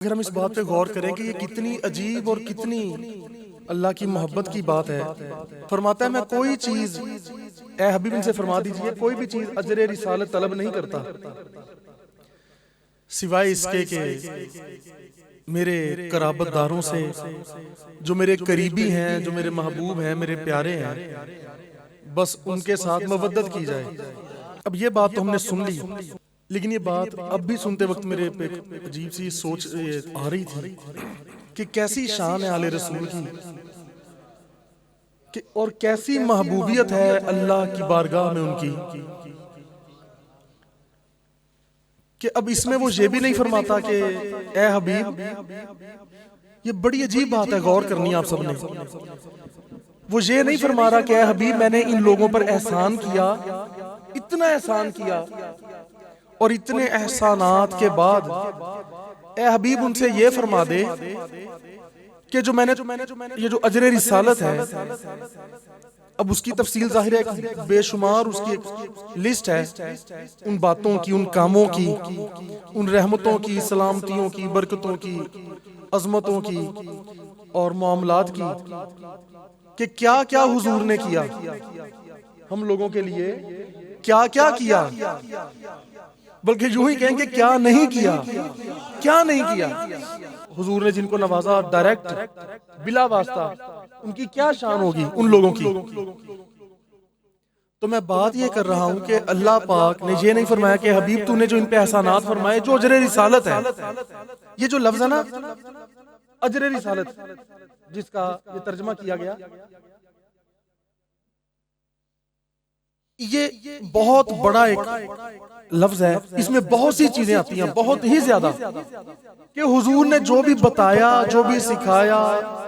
अगर हम इस बात पे गौर करें कि ये कितनी अजीब और कितनी अल्लाह की मोहब्बत की बात है। फरमाता है मैं कोई चीज, ए हबीब इनसे फरमा दीजिए, कोई भी चीज अजर रिसालत तलब नहीं करता सिवाय इसके कि मेरे कराबतदारों से, जो मेरे करीबी हैं, जो मेरे महबूब हैं, मेरे प्यारे हैं, बस उनके साथ मवद्दत की जाए। अब ये बात तो हमने सुन ली, लेकिन ये बात अब भी सुनते वक्त मेरे पे अजीब सी सोच आ रही थी कि कैसी शान है आले रसूल की, कि और कैसी महबूबियत है अल्लाह की बारगाह में उनकी, कि अब इसमें वो ये भी नहीं फरमाता कि ए हबीब, ये बड़ी अजीब बात है, गौर करनी है आप सबने। वो ये नहीं फरमा रहा कि ए हबीब मैंने इन लोगों पर एहसान किया, इतना एहसान किया, और इतने एहसानात के बाद ए हबीब उनसे ये फरमा दे कि जो मैंने ये जो अजर रिसालत है, अब उसकी तफसील जाहिर है, बेशुमार उसकी एक लिस्ट है, उन बातों की, उन कामों की, उन रहमतों की, सलामतियों की, बरकतों की, अजमतों की और मामलात की, कि क्या क्या हुजूर ने किया हम लोगों के लिए, क्या क्या किया, बल्कि यूं ही कहेंगे क्या नहीं किया, क्या नहीं किया। हुजूर ने जिनको नवाजा डायरेक्ट बिला वास्ता, उनकी क्या शान होगी उन लोगों की। तो मैं बात ये कर रहा हूं कि अल्लाह पाक ने ये नहीं फरमाया कि हबीब तूने जो इन पे एहसानात फरमाए, जो अजर रिसालत है, ये जो लफ्ज है ना अजर रिसालत, जिसका ये तर्जमा किया गया, ये बहुत बड़ा एक लफ्ज है, इसमें बहुत सी चीजें आती हैं, बहुत ही ज्यादा, कि हुजूर ने जो भी बताया, जो भी सिखाया,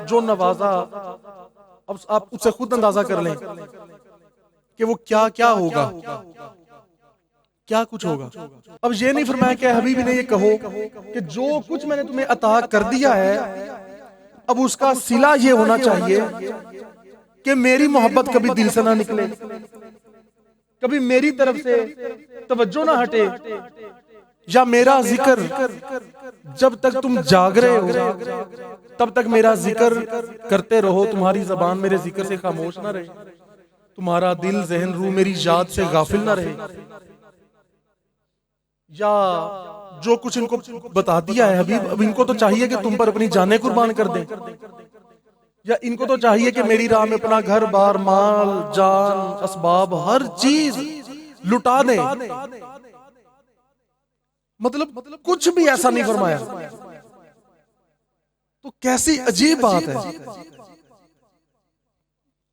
जो नवाजा, अब आप उससे खुद अंदाजा कर लें कि वो क्या क्या होगा, क्या कुछ होगा। अब ये नहीं फरमाया कि हबीब ने ये कहो कि जो कुछ मैंने तुम्हें अता कर दिया है, अब उसका सिला ये होना चाहिए कि मेरी मोहब्बत कभी दिल से ना निकले, कभी मेरी तरफ से तवज्जो ना हटे, या मेरा जिक्र जब तक तुम जाग रहे हो तब तक मेरा जिक्र करते रहो, तुम्हारी जबान मेरे जिक्र से खामोश ना रहे, तुम्हारा दिल, जहन, रूह मेरी याद से गाफिल ना रहे। या जो कुछ इनको बता दिया है हबीब, अब इनको तो चाहिए कि तुम पर अपनी जानें कुर्बान कर दें, या इनको तो चाहिए कि मेरी राह में अपना घर बार, माल, जान, असबाब, हर चीज लुटा दें। मतलब कुछ भी ऐसा नहीं फरमाया। तो कैसी अजीब बात है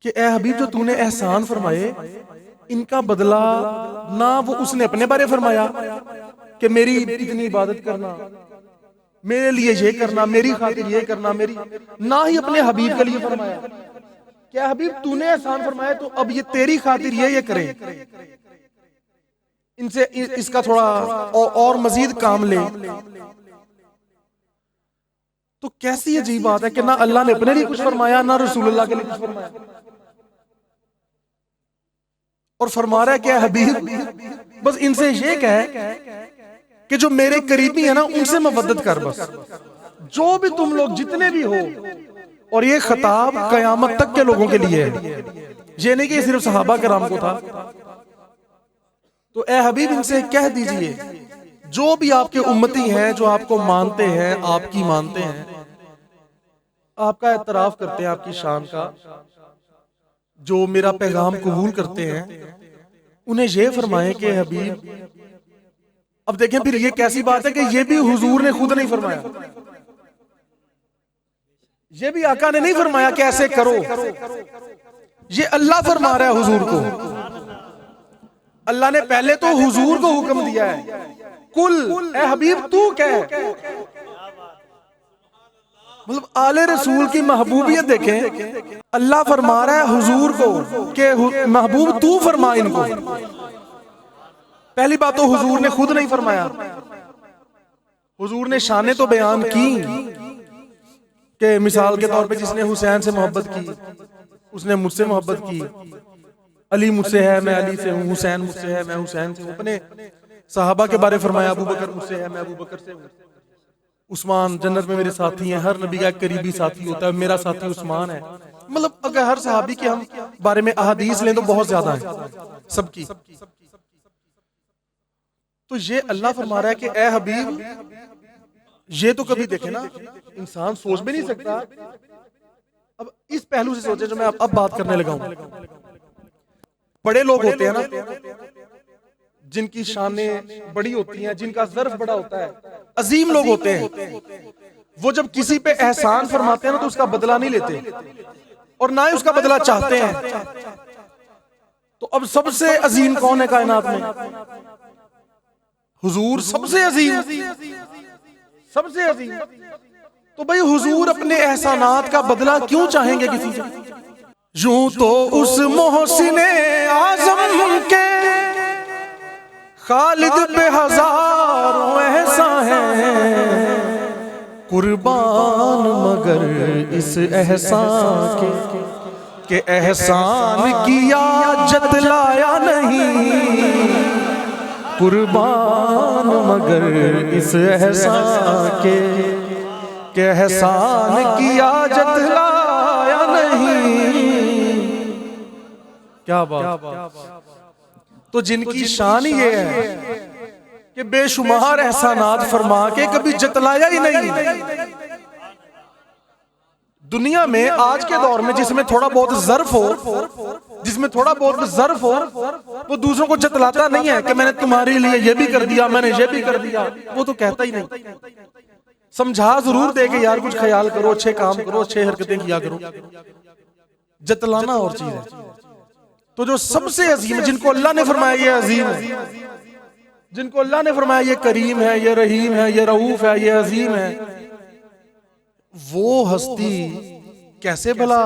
कि ए हबीब जो तूने एहसान फरमाए, इनका बदला ना वो उसने अपने बारे फरमाया कि मेरी इतनी इबादत करना, मेरे लिए ये करना, मेरी खातिर ये करना, मेरी, ना ही अपने हबीब के लिए फरमाया। क्या हबीब तूने एहसान फरमाया तो अब ये तेरी खातिर ये करें, इनसे इसका थोड़ा और मजीद काम ले। तो कैसी अजीब बात है कि ना अल्लाह ने अपने लिए कुछ फरमाया, ना रसूलुल्लाह के लिए कुछ फरमाया, और फरमा रहा है कि हबीब बस इनसे ये कह कि जो मेरे करीबी है ना उनसे मवद्दत कर, बस जो भी तुम लोग जितने भी हो। और ये खिताब कयामत तक के लोगों के लिए है, ये नहीं कि सिर्फ सहाबा कराम को था। तो ए हबीब इनसे कह दीजिए, जो भी आपके उम्मती हैं, जो आपको मानते हैं, आपकी मानते हैं, आपका एतराफ करते हैं, आपकी शान का, जो मेरा पैगाम कबूल करते हैं, उन्हें यह फरमाएं कि हबीब, अब देखें फिर ये कैसी बात है कि ये भी हुजूर ने खुद नहीं फरमाया, ये भी आका ने नहीं फरमाया कि ऐसे करो, ये अल्लाह फरमा रहा है हुजूर को। अल्लाह ने पहले तो हुजूर को हुक्म दिया है, कुल ए हबीब तू कह, मतलब आले रसूल की महबूबियत देखें, अल्लाह फरमा रहा है हुजूर को कि महबूब तू फरमा इनको। पहली बात तो हुजूर ने खुद नहीं फरमाया, हुजूर ने शाने तो बयान की कि मिसाल के तौर पे जिसने हुसैन से मोहब्बत की उसने मुझसे मोहब्बत की, अली मुझसे है मैं अली से हूँ, हुसैन मुझसे है मैं हुसैन से हूँ। अपने सहाबा के बारे फरमाया, अबू बकर मुझसे है मैं अबू बकर से हूँ। उस्मान जन्नत में मेरे साथी हैं, हर नबी का एक करीबी साथी होता है, मेरा साथी उस्मान है। मतलब अगर हर सहाबी के हम बारे में अहादीस लें तो बहुत ज्यादा है सबकी। तो ये अल्लाह फरमा रहा है कि ए हबीब, ये तो कभी देखे ना, इंसान सोच भी नहीं सकता। अब इस पहलू से सोचे जो मैं अब बात करने लगा हूं। बड़े लोग होते हैं ना, जिनकी शानें बड़ी होती हैं, जिनका ज़र्फ बड़ा होता है, अजीम लोग होते हैं, वो जब किसी पे एहसान फरमाते हैं ना तो उसका बदला नहीं लेते और ना ही उसका बदला चाहते हैं। तो अब सबसे अजीम कौन है कायनात में? हुजूर सबसे अजीम, सबसे अजीम। तो भाई हुजूर अपने एहसानात का बदला क्यों चाहेंगे किसी से? यूं तो उस मोहसिने आजम के खालिद पे हजारों एहसान हैं, कुर्बान मगर इस एहसान के एहसान किया जतलाया नहीं, कुर्बान मगर इस एहसान के एहसान किया जतलाया नहीं। क्या बात। तो जिनकी शान ये है कि बेशुमार एहसानात फरमा के कभी जतलाया ही नहीं। दुनिया में आज के दौर में जिसमें थोड़ा बहुत ज़र्फ हो, जिसमें थोड़ा बहुत ज़र्फ हो, वो दूसरों को जतलाता नहीं है कि मैंने तुम्हारे लिए ये भी कर दिया, मैंने ये भी कर दिया। वो तो कहता ही नहीं। समझा जरूर दे के यार कुछ ख्याल करो, अच्छे काम करो, अच्छे हरकतें किया करो। जतलाना और चीज है। तो जो सबसे अजीम है, जिनको अल्लाह ने फरमाया ये अजीम है, जिनको अल्लाह ने फरमाया ये करीम है, ये रहीम है, ये रऊफ है, ये अजीम है, वो हस्ती कैसे भला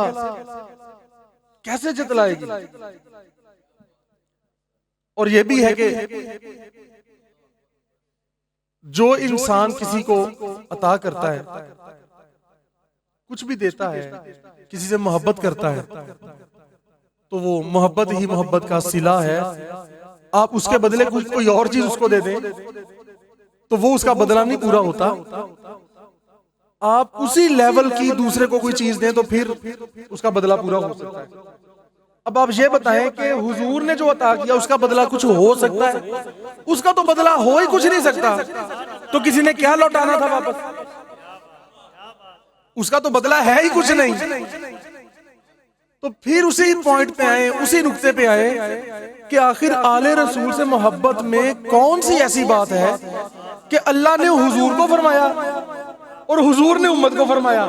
कैसे जतलाएगी? और ये भी है कि जो इंसान किसी को अता करता है, कुछ भी देता है, किसी से मोहब्बत करता है, तो वो मोहब्बत ही मोहब्बत का सिला है। आप उसके बदले कुछ कोई और चीज उसको दे दें तो वो उसका बदला नहीं पूरा होता। आप उसी लेवल की दूसरे को कोई चीज दें तो फिर उसका बदला पूरा हो सकता है। अब आप ये बताएं कि हुजूर ने जो अता किया उसका बदला कुछ हो सकता है? उसका तो बदला हो ही कुछ नहीं सकता। तो किसी ने क्या लौटाना था वापस? उसका तो बदला है ही कुछ नहीं। तो फिर उसी पॉइंट पे आए, उसी नुक्ते पे आए कि आखिर आले रसूल से मोहब्बत में कौन सी ऐसी बात है कि अल्लाह ने हुजूर को फरमाया और हुजूर ने उम्मत को फरमाया।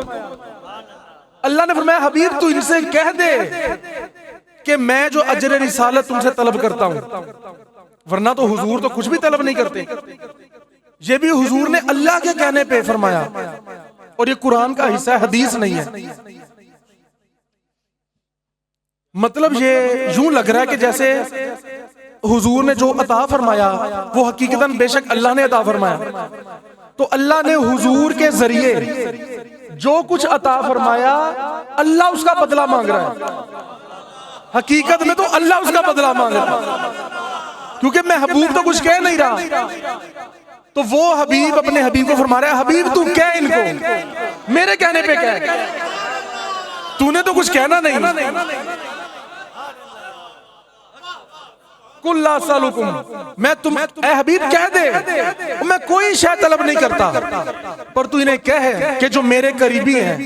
अल्लाह ने फरमाया हबीब तू इनसे कह दे कि मैं जो अजर रिसालत तुमसे तलब करता हूं, वरना तो हुजूर तो कुछ भी तलब नहीं करते। ये भी हुजूर ने अल्लाह के कहने पे फरमाया और ये कुरान का हिस्सा है, हदीस नहीं है। मतलब ये यूं लग रहा है कि जैसे हुजूर ने जो अता फरमाया वो हकीकतन बेशक अल्लाह ने अता फरमाया। तो अल्लाह ने हुजूर के जरिए जो कुछ अता फरमाया अल्लाह उसका बदला मांग रहा है। हकीकत में तो अल्लाह उसका बदला मांग रहा है, क्योंकि मैं हबूब तो कुछ कह नहीं रहा। तो वो हबीब अपने हबीब को फरमा रहा है हबीब तू कह इनको, मेरे कहने पे कह, तूने तो कुछ कहना नहीं। कुल्ला सालुकुम, मैं तुम ए हबीब कह दे, मैं कोई शय तलब नहीं करता, पर तू इन्हें कह कि जो मेरे करीबी हैं।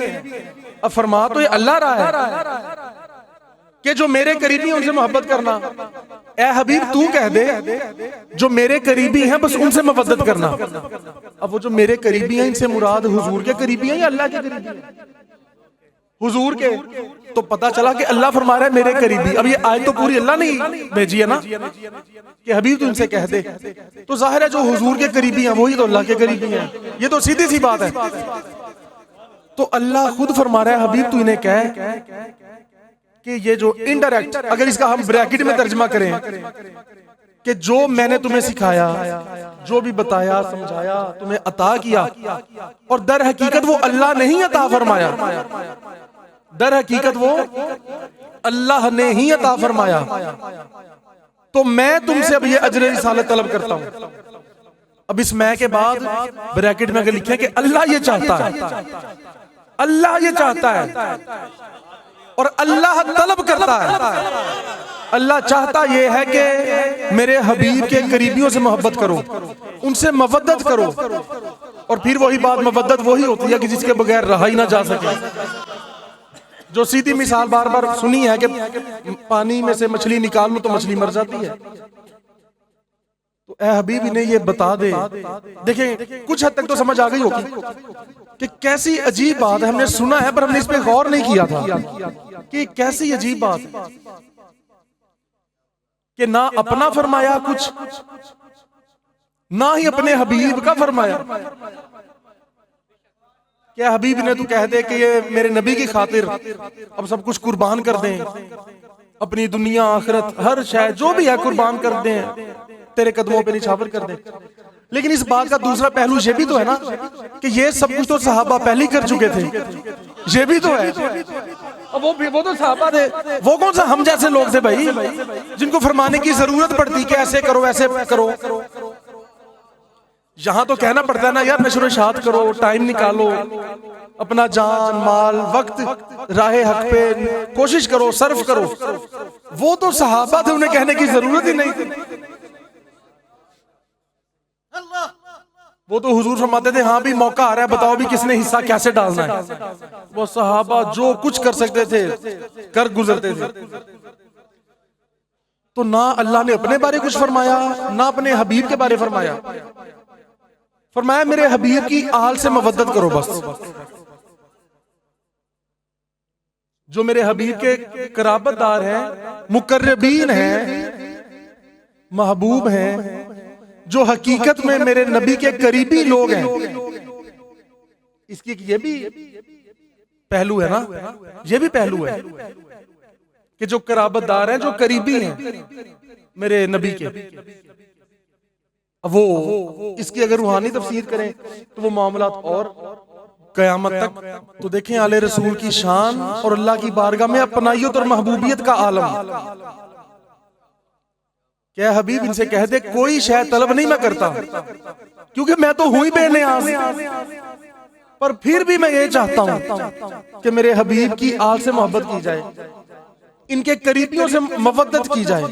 अब फरमा तो ये अल्लाह रहा है कि जो मेरे करीबी हैं उनसे मोहब्बत करना। ए हबीब तू कह दे जो मेरे करीबी हैं बस उनसे मोहब्बत करना। अब वो जो मेरे करीबी हैं इनसे मुराद हुजूर के करीबी हैं या अल्लाह के करीबी हैं? हुजूर के। तो पता चला कि अल्लाह फरमा रहा है मेरे करीबी। अब ये आयत तो पूरी अल्लाह नहीं भेजी है ना कि हबीब तुमसे कह दे, तो जाहिर है जो हुजूर के करीबी हैं वही तो अल्लाह के करीबी हैं। ये तो सीधी सी बात है। तो अल्लाह खुद फरमा रहा है हबीब तू इन्हें कह कि ये जो इनडायरेक्ट, अगर इसका हम ब्रैकेट में तर्जमा करें कि जो मैंने तुम्हें सिखाया, जो भी बताया समझाया तुम्हें अता किया, और दर हकीकत वो अल्लाह नहीं अता फरमाया, दर हकीकत वो अल्लाह ने ही अता फरमाया। तो मैं तुमसे अब ये अजर रिसालत तलब करता हूं। अब इस मैं के बाद ब्रैकेट में अगर लिखे कि अल्लाह ये चाहता है, अल्लाह ये चाहता है और अल्लाह तलब करता है। अल्लाह चाहता ये है कि मेरे हबीब के करीबियों से मोहब्बत करो, उनसे मवद्दत करो, और फिर वही बात मवद्दत वही होती है कि जिसके बगैर रहा ही ना जा सके। जो सीधी मिसाल बार बार सुनी है कि पानी में से मछली निकाल लो तो मछली मर जाती है। तो ए हबीब इन्हें ये बता दे। देखें कुछ हद तक तो समझ आ गई होगी कि कैसी अजीब बात है। हमने सुना है पर हमने इस पे गौर नहीं किया था कि कैसी अजीब बात है कि ना अपना फरमाया कुछ, ना ही अपने हबीब का फरमाया। क्या हबीब ने तू कह दे कि ये मेरे नबी की खातिर अब सब कुछ कुर्बान कर दें, अपनी दुनिया आखिरत हर शय जो भी है कुर्बान कर दें, तेरे कदमों पे निछावर कर दें। लेकिन इस बात का दूसरा पहलू ये भी तो है ना कि ये सब कुछ तो सहाबा पहले ही कर चुके थे। ये भी तो है। अब वो तो सहाबा थे, वो कौन सा हम जैसे लोग थे भाई जिनको फरमाने की जरूरत पड़ती कि ऐसे करो ऐसे करो। यहां तो कहना पड़ता है ना यार नशर इशात करो, टाइम निकालो, अपना जान माल वक्त राहे हक पे कोशिश करो, सर्फ करो। वो तो सहाबा थे, उन्हें कहने की जरूरत ही नहीं थी। वो तो हुजूर फरमाते थे हाँ भी मौका आ रहा है, बताओ भी किसने हिस्सा कैसे डालना है। वो सहाबा जो कुछ कर सकते थे कर गुजरते थे। तो ना अल्लाह ने अपने बारे कुछ फरमाया, ना अपने हबीब के बारे फरमाया। फरमाया मेरे हबीब की आल से मवद्दत करो बस। जो मेरे हबीब के कराबतदार हैं, मुकर्रबीन हैं, महबूब हैं, जो हकीकत में मेरे नबी के करीबी लोग हैं। इसकी ये भी पहलू है ना, ये भी पहलू है कि जो कराबतदार हैं, जो करीबी हैं मेरे नबी के, वो इसकी अगर रूहानी तफसीर करें तो वो मामलात और कयामत तक। तो देखें आले रसूल की शान और अल्लाह की बारगाह में अपनाइयत और महबूबियत का आलम। क्या हबीब इनसे कह दे कोई शय तलब नहीं मैं करता क्योंकि मैं तो हुई बेनियाज, पर फिर भी मैं ये चाहता हूं कि मेरे हबीब की आल से मोहब्बत की जाए, इनके करीबियों से मवद्दत की जाए।